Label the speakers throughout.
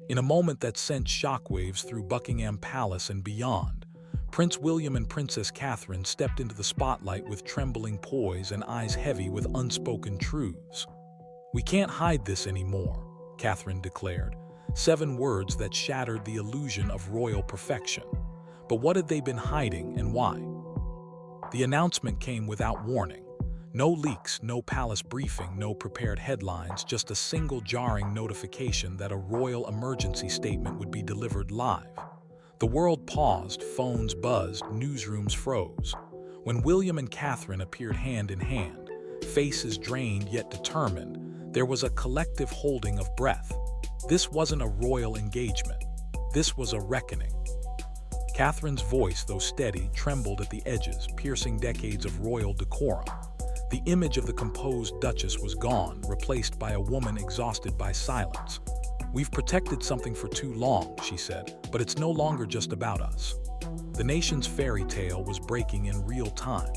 Speaker 1: In a moment that sent shockwaves through Buckingham Palace and beyond, Prince William and Princess Catherine stepped into the spotlight with trembling poise and eyes heavy with unspoken truths. "We can't hide this anymore," Catherine declared, 7 words that shattered the illusion of royal perfection. But what had they been hiding and why? The announcement came without warning. No leaks, no palace briefing, no prepared headlines, just a single jarring notification that a royal emergency statement would be delivered live. The world paused, phones buzzed, newsrooms froze. When William and Catherine appeared hand in hand, faces drained yet determined, there was a collective holding of breath. This wasn't a royal engagement. This was a reckoning. Catherine's voice, though steady, trembled at the edges, piercing decades of royal decorum. The image of the composed Duchess was gone, replaced by a woman exhausted by silence. "We've protected something for too long," she said, "but it's no longer just about us." The nation's fairy tale was breaking in real time.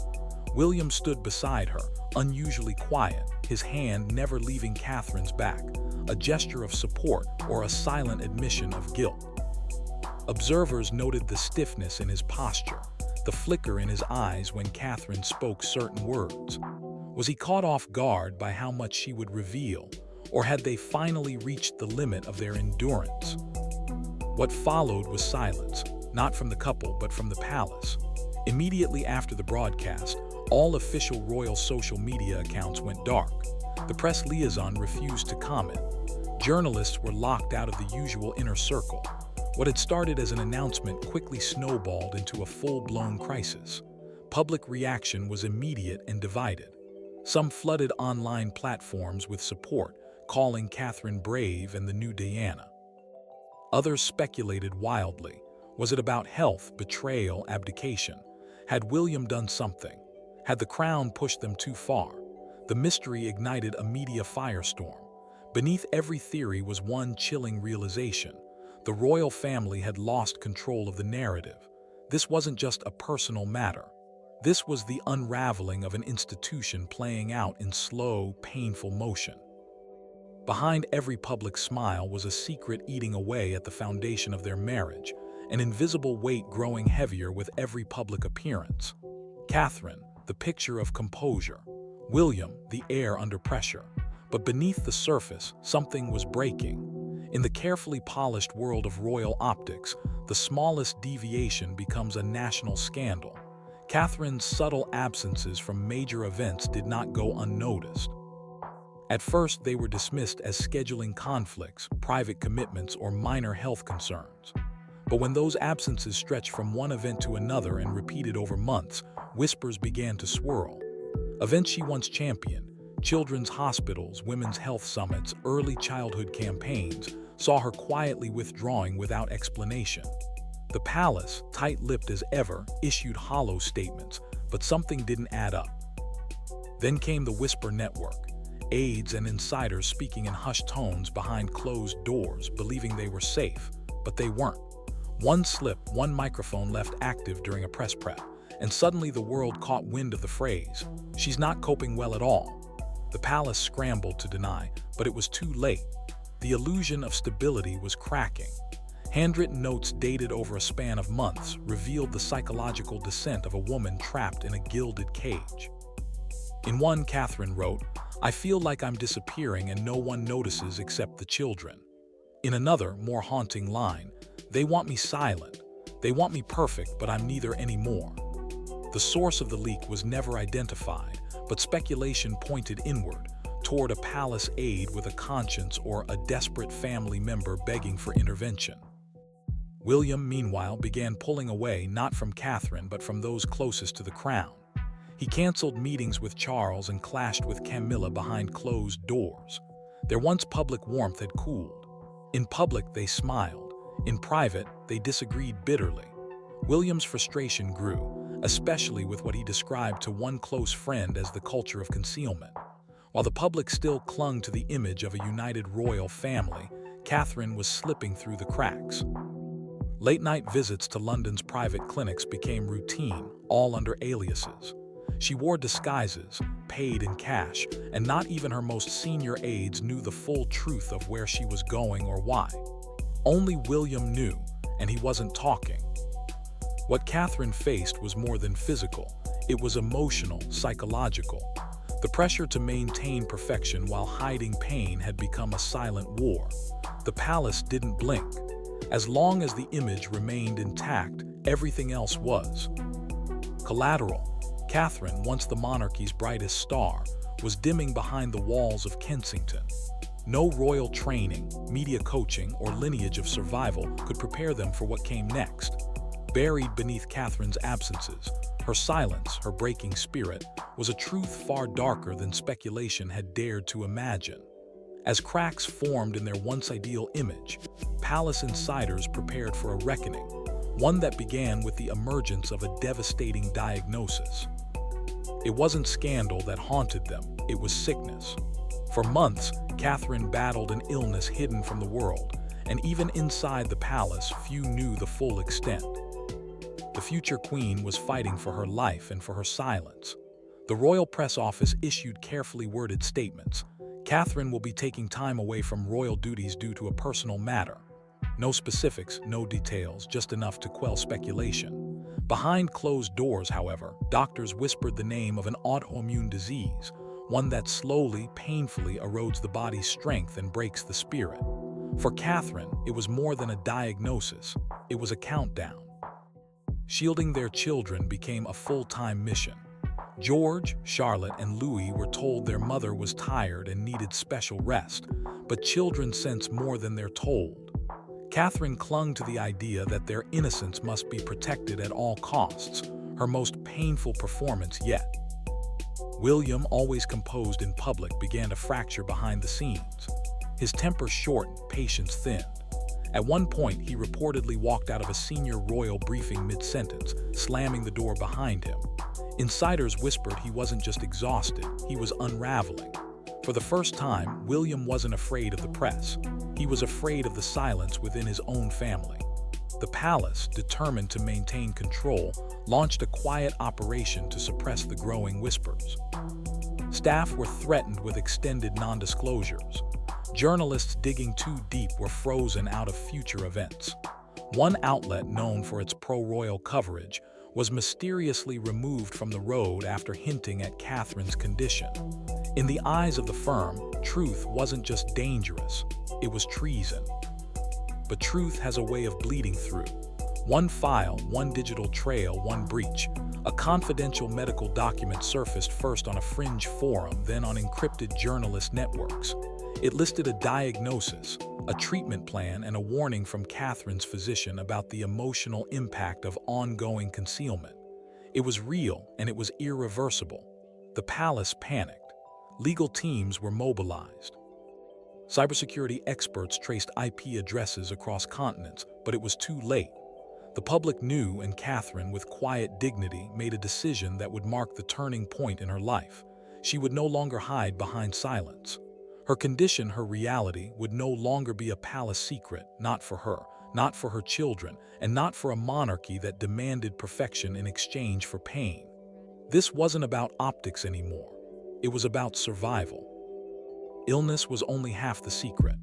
Speaker 1: William stood beside her, unusually quiet, his hand never leaving Catherine's back, a gesture of support or a silent admission of guilt. Observers noted the stiffness in his posture, the flicker in his eyes when Catherine spoke certain words. Was he caught off guard by how much she would reveal, or had they finally reached the limit of their endurance? What followed was silence, not from the couple but from the palace. Immediately after the broadcast, all official royal social media accounts went dark. The press liaison refused to comment. Journalists were locked out of the usual inner circle. What had started as an announcement quickly snowballed into a full-blown crisis. Public reaction was immediate and divided. Some flooded online platforms with support, calling Catherine brave and the new Diana. Others speculated wildly. Was it about health, betrayal, abdication? Had William done something? Had the crown pushed them too far? The mystery ignited a media firestorm. Beneath every theory was one chilling realization. The royal family had lost control of the narrative. This wasn't just a personal matter. This was the unraveling of an institution playing out in slow, painful motion. Behind every public smile was a secret eating away at the foundation of their marriage, an invisible weight growing heavier with every public appearance. Catherine, the picture of composure. William, the air under pressure. But beneath the surface, something was breaking. In the carefully polished world of royal optics, the smallest deviation becomes a national scandal. Catherine's subtle absences from major events did not go unnoticed. At first, they were dismissed as scheduling conflicts, private commitments, or minor health concerns. But when those absences stretched from one event to another and repeated over months, whispers began to swirl. Events she once championed, children's hospitals, women's health summits, early childhood campaigns, saw her quietly withdrawing without explanation. The palace, tight-lipped as ever, issued hollow statements, but something didn't add up. Then came the Whisper Network, aides and insiders speaking in hushed tones behind closed doors, believing they were safe, but they weren't. One slip, one microphone left active during a press prep, and suddenly the world caught wind of the phrase, "She's not coping well at all." The palace scrambled to deny, but it was too late. The illusion of stability was cracking. Handwritten notes dated over a span of months revealed the psychological descent of a woman trapped in a gilded cage. In one, Catherine wrote, "I feel like I'm disappearing and no one notices except the children." In another, more haunting line, "They want me silent. They want me perfect, but I'm neither anymore." The source of the leak was never identified, but speculation pointed inward, toward a palace aide with a conscience or a desperate family member begging for intervention. William, meanwhile, began pulling away not from Catherine but from those closest to the crown. He canceled meetings with Charles and clashed with Camilla behind closed doors. Their once public warmth had cooled. In public, they smiled. In private, they disagreed bitterly. William's frustration grew, especially with what he described to one close friend as the culture of concealment. While the public still clung to the image of a united royal family, Catherine was slipping through the cracks. Late-night visits to London's private clinics became routine, all under aliases. She wore disguises, paid in cash, and not even her most senior aides knew the full truth of where she was going or why. Only William knew, and he wasn't talking. What Catherine faced was more than physical. It was emotional, psychological. The pressure to maintain perfection while hiding pain had become a silent war. The palace didn't blink. As long as the image remained intact, everything else was. Collateral. Catherine, once the monarchy's brightest star, was dimming behind the walls of Kensington. No royal training, media coaching, or lineage of survival could prepare them for what came next. Buried beneath Catherine's absences, her silence, her breaking spirit, was a truth far darker than speculation had dared to imagine. As cracks formed in their once ideal image, palace insiders prepared for a reckoning, one that began with the emergence of a devastating diagnosis. It wasn't scandal that haunted them, it was sickness. For months, Catherine battled an illness hidden from the world, and even inside the palace, few knew the full extent. The future queen was fighting for her life and for her silence. The royal press office issued carefully worded statements. Catherine will be taking time away from royal duties due to a personal matter. No specifics, no details, just enough to quell speculation. Behind closed doors, however, doctors whispered the name of an autoimmune disease, one that slowly, painfully erodes the body's strength and breaks the spirit. For Catherine, it was more than a diagnosis, it was a countdown. Shielding their children became a full-time mission. George, Charlotte, and Louis were told their mother was tired and needed special rest, but children sense more than they're told. Catherine clung to the idea that their innocence must be protected at all costs, her most painful performance yet. William, always composed in public, began to fracture behind the scenes. His temper shortened, patience thinned. At one point, he reportedly walked out of a senior royal briefing mid-sentence, slamming the door behind him. Insiders whispered he wasn't just exhausted, he was unraveling. For the first time, William wasn't afraid of the press. He was afraid of the silence within his own family. The palace, determined to maintain control, launched a quiet operation to suppress the growing whispers. Staff were threatened with extended non-disclosures. Journalists digging too deep were frozen out of future events. One outlet, known for its pro-royal coverage, was mysteriously removed from the road after hinting at Catherine's condition. In the eyes of the firm, truth wasn't just dangerous, it was treason. But truth has a way of bleeding through. One file, one digital trail, one breach. A confidential medical document surfaced first on a fringe forum, then on encrypted journalist networks. It listed a diagnosis, a treatment plan, and a warning from Catherine's physician about the emotional impact of ongoing concealment. It was real, and it was irreversible. The palace panicked. Legal teams were mobilized. Cybersecurity experts traced IP addresses across continents, but it was too late. The public knew, and Catherine, with quiet dignity, made a decision that would mark the turning point in her life. She would no longer hide behind silence. Her condition, her reality, would no longer be a palace secret, not for her, not for her children, and not for a monarchy that demanded perfection in exchange for pain. This wasn't about optics anymore. It was about survival. Illness was only half the secret.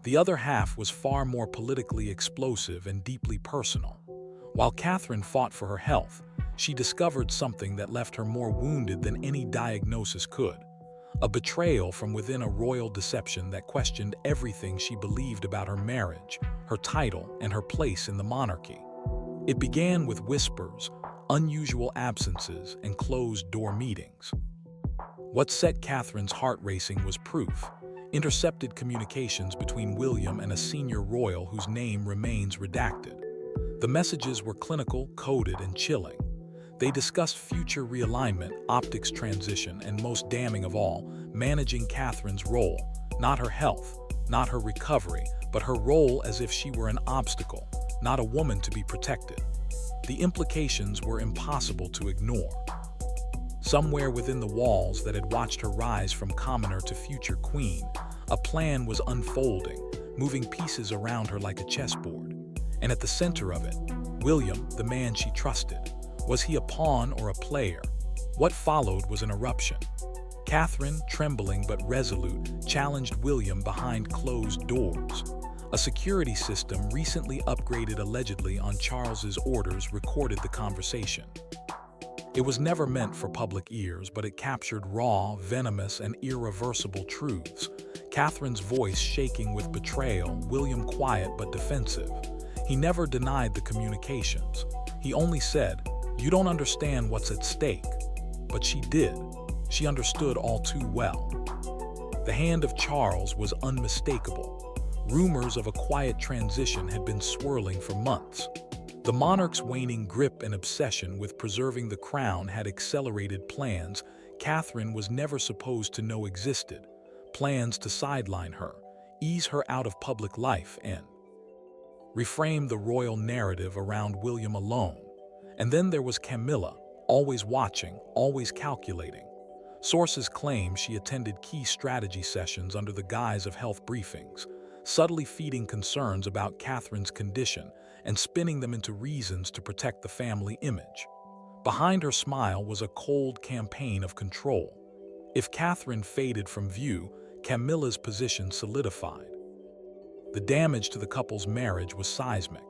Speaker 1: The other half was far more politically explosive and deeply personal. While Catherine fought for her health, she discovered something that left her more wounded than any diagnosis could. A betrayal from within a royal deception that questioned everything she believed about her marriage, her title, and her place in the monarchy. It began with whispers, unusual absences, and closed-door meetings. What set Catherine's heart racing was proof: intercepted communications between William and a senior royal whose name remains redacted. The messages were clinical, coded, and chilling. They discussed future realignment, optics transition, and most damning of all, managing Catherine's role, not her health, not her recovery, but her role as if she were an obstacle, not a woman to be protected. The implications were impossible to ignore. Somewhere within the walls that had watched her rise from commoner to future queen, a plan was unfolding, moving pieces around her like a chessboard. And at the center of it, William, the man she trusted. Was he a pawn or a player? What followed was an eruption. Catherine, trembling but resolute, challenged William behind closed doors. A security system recently upgraded allegedly on Charles's orders recorded the conversation. It was never meant for public ears, but it captured raw, venomous, and irreversible truths. Catherine's voice shaking with betrayal, William quiet but defensive. He never denied the communications. He only said, "You don't understand what's at stake." But she did. She understood all too well. The hand of Charles was unmistakable. Rumors of a quiet transition had been swirling for months. The monarch's waning grip and obsession with preserving the crown had accelerated plans Catherine was never supposed to know existed. Plans to sideline her, ease her out of public life, and reframe the royal narrative around William alone. And then there was Camilla, always watching, always calculating. Sources claim she attended key strategy sessions under the guise of health briefings, subtly feeding concerns about Catherine's condition and spinning them into reasons to protect the family image. Behind her smile was a cold campaign of control. If Catherine faded from view, Camilla's position solidified. The damage to the couple's marriage was seismic.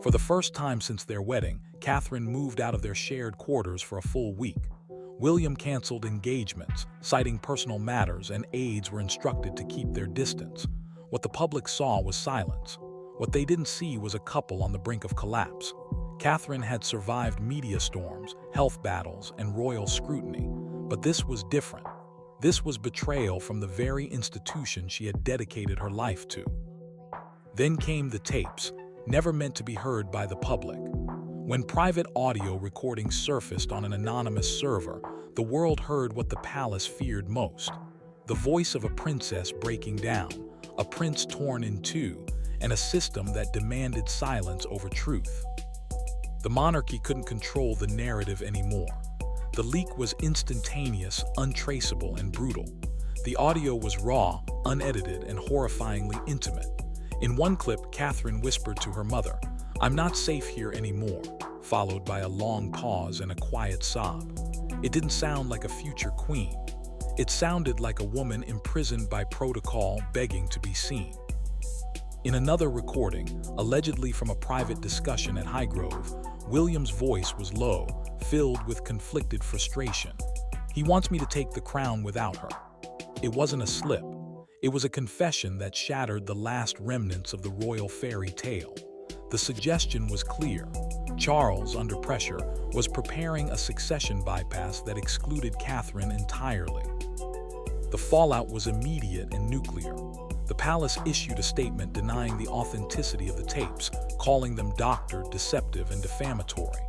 Speaker 1: For the first time since their wedding, Catherine moved out of their shared quarters for a full week. William canceled engagements, citing personal matters, and aides were instructed to keep their distance. What the public saw was silence. What they didn't see was a couple on the brink of collapse. Catherine had survived media storms, health battles, and royal scrutiny. But this was different. This was betrayal from the very institution she had dedicated her life to. Then came the tapes, never meant to be heard by the public. When private audio recordings surfaced on an anonymous server, the world heard what the palace feared most. The voice of a princess breaking down, a prince torn in two, and a system that demanded silence over truth. The monarchy couldn't control the narrative anymore. The leak was instantaneous, untraceable, and brutal. The audio was raw, unedited, and horrifyingly intimate. In one clip, Catherine whispered to her mother, "I'm not safe here anymore," followed by a long pause and a quiet sob. It didn't sound like a future queen. It sounded like a woman imprisoned by protocol, begging to be seen. In another recording, allegedly from a private discussion at Highgrove, William's voice was low, filled with conflicted frustration. "He wants me to take the crown without her." It wasn't a slip. It was a confession that shattered the last remnants of the royal fairy tale. The suggestion was clear. Charles, under pressure, was preparing a succession bypass that excluded Catherine entirely. The fallout was immediate and nuclear. The palace issued a statement denying the authenticity of the tapes, calling them doctored, deceptive, and defamatory.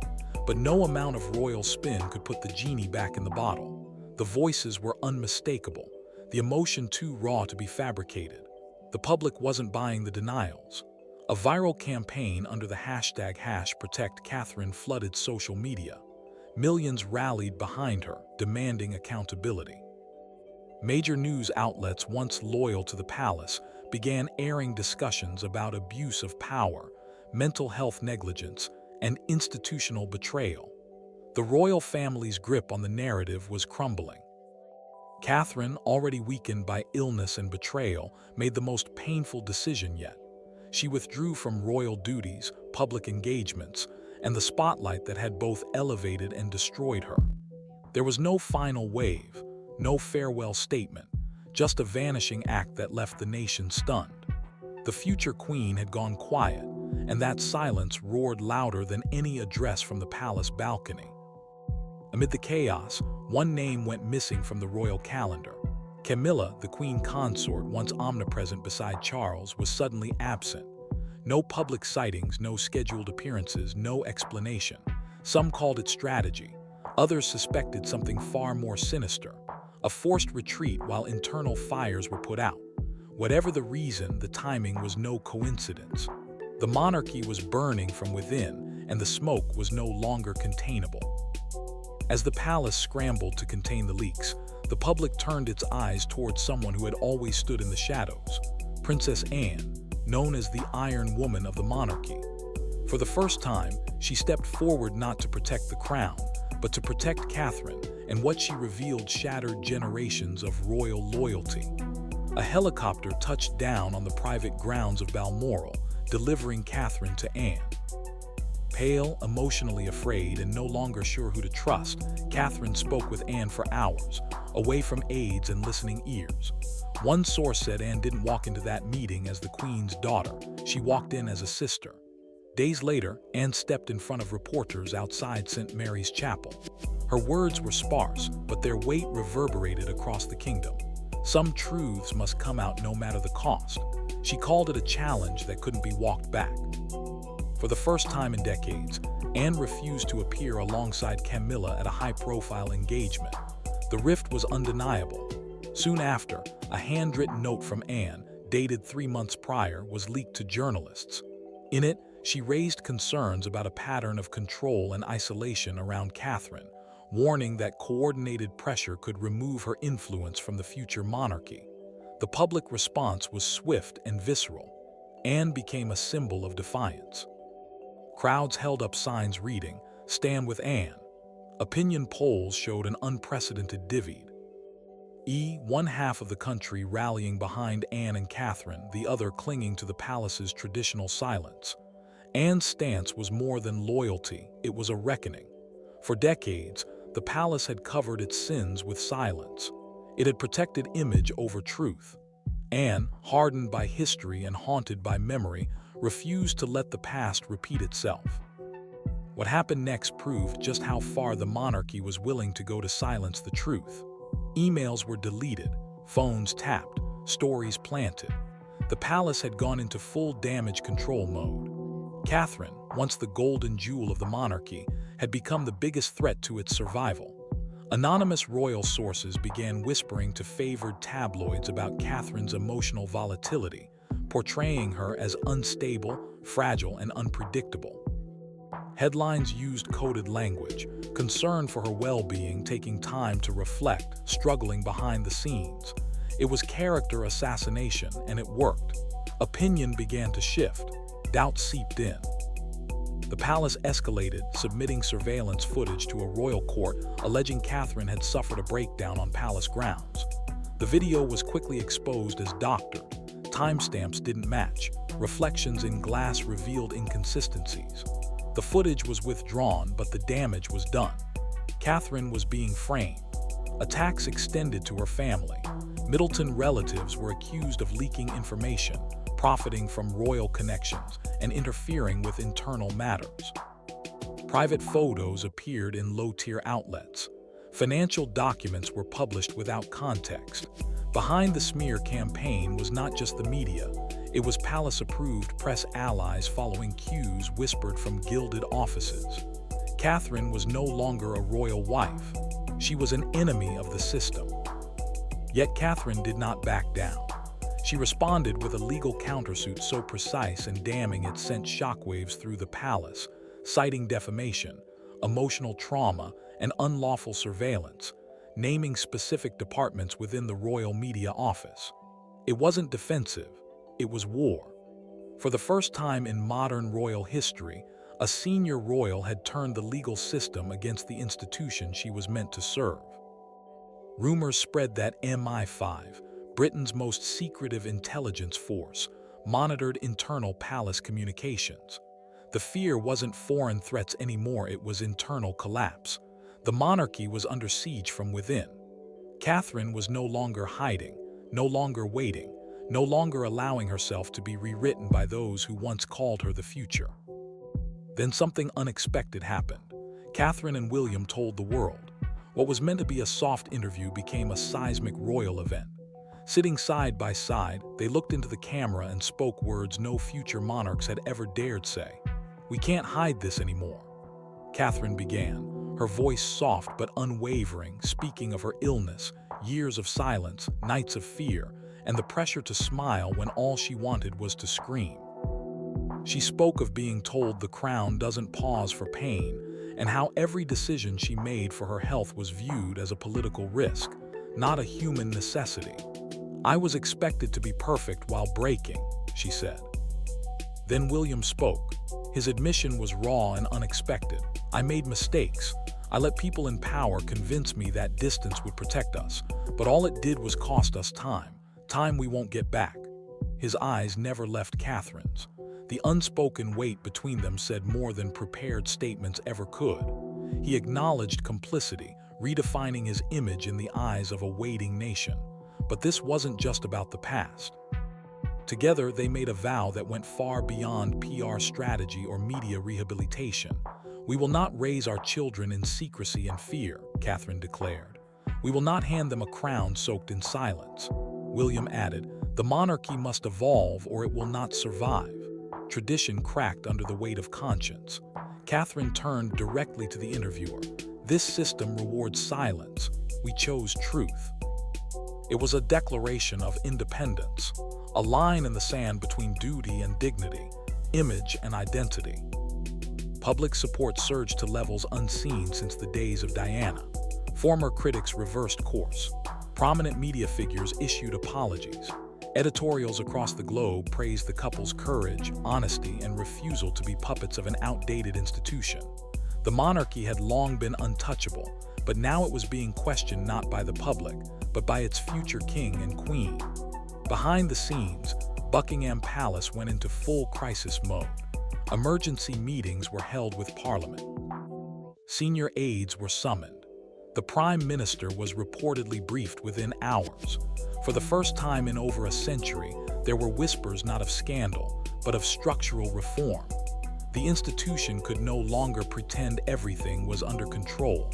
Speaker 1: But no amount of royal spin could put the genie back in the bottle. The voices were unmistakable, the emotion too raw to be fabricated. The public wasn't buying the denials. A viral campaign under the hashtag #ProtectCatherine flooded social media. Millions rallied behind her, demanding accountability. Major news outlets, once loyal to the palace, began airing discussions about abuse of power, mental health negligence, and institutional betrayal. The royal family's grip on the narrative was crumbling. Catherine, already weakened by illness and betrayal, made the most painful decision yet. She withdrew from royal duties, public engagements, and the spotlight that had both elevated and destroyed her. There was no final wave, no farewell statement, just a vanishing act that left the nation stunned. The future queen had gone quiet, and that silence roared louder than any address from the palace balcony. Amid the chaos, one name went missing from the royal calendar. Camilla, the queen consort, once omnipresent beside Charles, was suddenly absent. No public sightings, no scheduled appearances, no explanation. Some called it strategy. Others suspected something far more sinister. A forced retreat while internal fires were put out. Whatever the reason, the timing was no coincidence. The monarchy was burning from within, and the smoke was no longer containable. As the palace scrambled to contain the leaks, the public turned its eyes towards someone who had always stood in the shadows, Princess Anne, known as the Iron Woman of the monarchy. For the first time, she stepped forward not to protect the crown, but to protect Catherine, and what she revealed shattered generations of royal loyalty. A helicopter touched down on the private grounds of Balmoral, delivering Catherine to Anne. Pale, emotionally afraid, and no longer sure who to trust, Catherine spoke with Anne for hours, away from aides and listening ears. One source said Anne didn't walk into that meeting as the Queen's daughter, she walked in as a sister. Days later, Anne stepped in front of reporters outside St. Mary's Chapel. Her words were sparse, but their weight reverberated across the kingdom. Some truths must come out no matter the cost. She called it a challenge that couldn't be walked back. For the first time in decades, Anne refused to appear alongside Camilla at a high-profile engagement. The rift was undeniable. Soon after, a handwritten note from Anne, dated 3 months prior, was leaked to journalists. In it, she raised concerns about a pattern of control and isolation around Catherine, warning that coordinated pressure could remove her influence from the future monarchy. The public response was swift and visceral. Anne became a symbol of defiance. Crowds held up signs reading, "Stand with Anne." Opinion polls showed an unprecedented divide. One half of the country rallying behind Anne and Catherine, the other clinging to the palace's traditional silence. Anne's stance was more than loyalty, it was a reckoning. For decades, the palace had covered its sins with silence. It had protected image over truth. Anne, hardened by history and haunted by memory, refused to let the past repeat itself. What happened next proved just how far the monarchy was willing to go to silence the truth. Emails were deleted, phones tapped, stories planted. The palace had gone into full damage control mode. Catherine, once the golden jewel of the monarchy, had become the biggest threat to its survival. Anonymous royal sources began whispering to favored tabloids about Catherine's emotional volatility, portraying her as unstable, fragile, and unpredictable. Headlines used coded language, concern for her well-being taking time to reflect, struggling behind the scenes. It was character assassination, and it worked. Opinion began to shift. Doubt seeped in. The palace escalated, submitting surveillance footage to a royal court alleging Catherine had suffered a breakdown on palace grounds. The video was quickly exposed as doctored. Timestamps didn't match. Reflections in glass revealed inconsistencies. The footage was withdrawn, but the damage was done. Catherine was being framed. Attacks extended to her family. Middleton relatives were accused of leaking information, profiting from royal connections, and interfering with internal matters. Private photos appeared in low-tier outlets. Financial documents were published without context. Behind the smear campaign was not just the media. It was palace-approved press allies following cues whispered from gilded offices. Catherine was no longer a royal wife. She was an enemy of the system. Yet Catherine did not back down. She responded with a legal countersuit so precise and damning it sent shockwaves through the palace, citing defamation, emotional trauma, and unlawful surveillance, naming specific departments within the royal media office. It wasn't defensive, it was war. For the first time in modern royal history, a senior royal had turned the legal system against the institution she was meant to serve. Rumors spread that MI5, Britain's most secretive intelligence force, monitored internal palace communications. The fear wasn't foreign threats anymore, it was internal collapse. The monarchy was under siege from within. Catherine was no longer hiding, no longer waiting, no longer allowing herself to be rewritten by those who once called her the future. Then something unexpected happened. Catherine and William told the world. What was meant to be a soft interview became a seismic royal event. Sitting side by side, they looked into the camera and spoke words no future monarchs had ever dared say. "We can't hide this anymore." Catherine began, her voice soft but unwavering, speaking of her illness, years of silence, nights of fear, and the pressure to smile when all she wanted was to scream. She spoke of being told the crown doesn't pause for pain, and how every decision she made for her health was viewed as a political risk, not a human necessity. "I was expected to be perfect while breaking," she said. Then William spoke. His admission was raw and unexpected. "I made mistakes. I let people in power convince me that distance would protect us, but all it did was cost us time. Time we won't get back. His eyes never left Catherine's. The unspoken weight between them said more than prepared statements ever could. He acknowledged complicity, redefining his image in the eyes of a waiting nation. But this wasn't just about the past. Together, they made a vow that went far beyond PR strategy or media rehabilitation. "We will not raise our children in secrecy and fear," Catherine declared. "We will not hand them a crown soaked in silence." William added, "The monarchy must evolve or it will not survive." Tradition cracked under the weight of conscience. Catherine turned directly to the interviewer. "This system rewards silence. We chose truth." It was a declaration of independence, a line in the sand between duty and dignity, image and identity. Public support surged to levels unseen since the days of Diana. Former critics reversed course. Prominent media figures issued apologies. Editorials across the globe praised the couple's courage, honesty, and refusal to be puppets of an outdated institution. The monarchy had long been untouchable, but now it was being questioned not by the public, but by its future king and queen. Behind the scenes, Buckingham Palace went into full crisis mode. Emergency meetings were held with Parliament. Senior aides were summoned. The Prime Minister was reportedly briefed within hours. For the first time in over a century, there were whispers not of scandal, but of structural reform. The institution could no longer pretend everything was under control.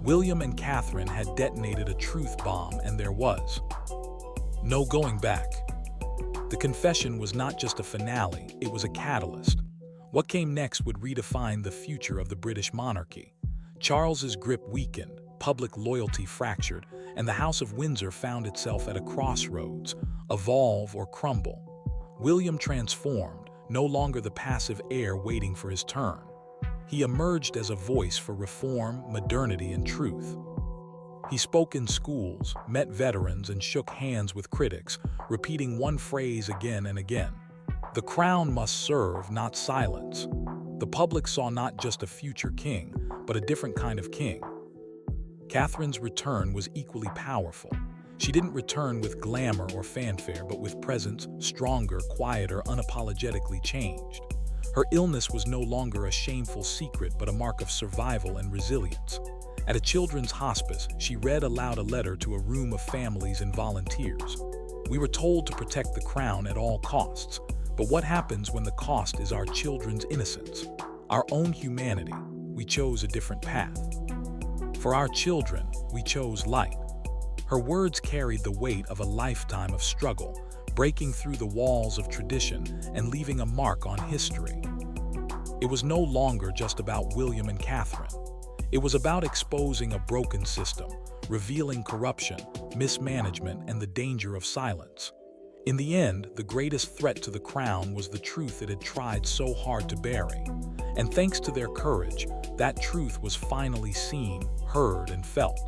Speaker 1: William and Catherine had detonated a truth bomb, and there was no going back. The confession was not just a finale, it was a catalyst. What came next would redefine the future of the British monarchy. Charles's grip weakened, public loyalty fractured, and the House of Windsor found itself at a crossroads: evolve or crumble. William transformed, no longer the passive heir waiting for his turn. He emerged as a voice for reform, modernity, and truth. He spoke in schools, met veterans, and shook hands with critics, repeating one phrase again and again: "The crown must serve, not silence." The public saw not just a future king, but a different kind of king. Catherine's return was equally powerful. She didn't return with glamour or fanfare, but with presence, stronger, quieter, unapologetically changed. Her illness was no longer a shameful secret, but a mark of survival and resilience. At a children's hospice, she read aloud a letter to a room of families and volunteers. "We were told to protect the crown at all costs, but what happens when the cost is our children's innocence, our own humanity? We chose a different path. For our children, we chose light." Her words carried the weight of a lifetime of struggle, breaking through the walls of tradition and leaving a mark on history. It was no longer just about William and Catherine. It was about exposing a broken system, revealing corruption, mismanagement, and the danger of silence. In the end, the greatest threat to the crown was the truth it had tried so hard to bury. And thanks to their courage, that truth was finally seen, heard, and felt.